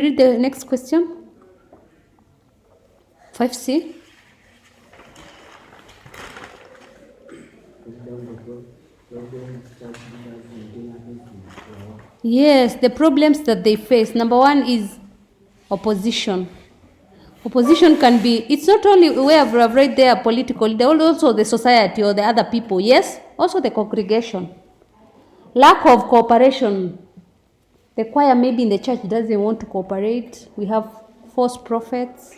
Read the next question. 5C. Yes, the problems that they face. Number one is opposition. Opposition can be, it's not only where I've read there political, also the society or the other people, yes? Also the congregation. Lack of cooperation. The choir maybe in the church doesn't want to cooperate. We have false prophets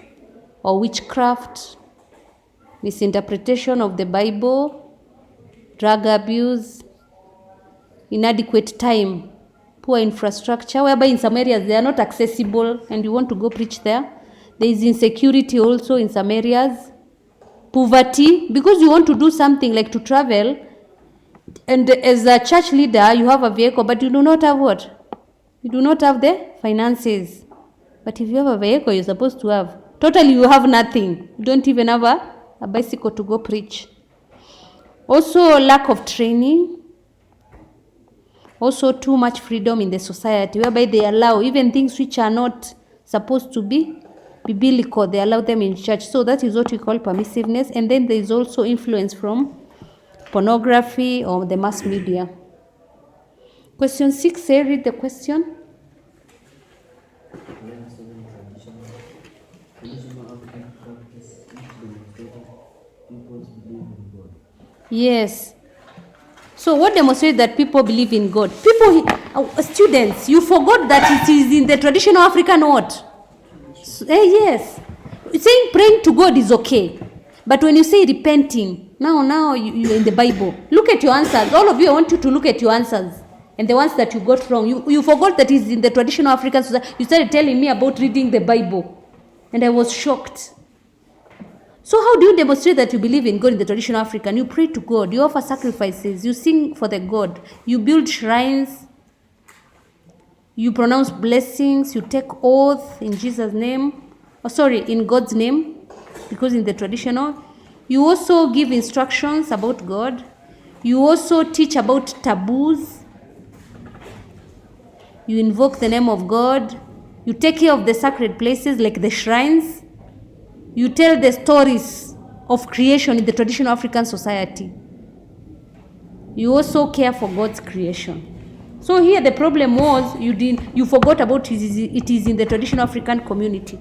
or witchcraft, misinterpretation of the Bible, drug abuse, inadequate time, poor infrastructure, whereby in some areas they are not accessible and you want to go preach there. There is insecurity also in some areas. Poverty, because you want to do something like to travel, and as a church leader, you have a vehicle, but you do not have what? You do not have the finances. But if you have a vehicle, you're supposed to have. Totally, you have nothing. You don't even have a bicycle to go preach. Also, lack of training. Also, too much freedom in the society, whereby they allow even things which are not supposed to be biblical, they allow them in church. So that is what we call permissiveness. And then there is also influence from pornography or the mass media. Question 6A, read the question. Yes. So what demonstrates that people believe in God? People, students, you forgot that it is in the traditional African what? Yes. Saying praying to God is okay. But when you say repenting, now you're in the Bible. Look at your answers. All of you, I want you to look at your answers. And the ones that you got wrong. You forgot that it's in the traditional African society. You started telling me about reading the Bible. And I was shocked. So how do you demonstrate that you believe in God in the traditional African? You pray to God. You offer sacrifices. You sing for the God. You build shrines. You pronounce blessings. You take oath in Jesus' name. In God's name. Because in the traditional. You also give instructions about God. You also teach about taboos. You invoke the name of God. You take care of the sacred places like the shrines. You tell the stories of creation in the traditional African society. You also care for God's creation. So here the problem was you forgot about it is in the traditional African community.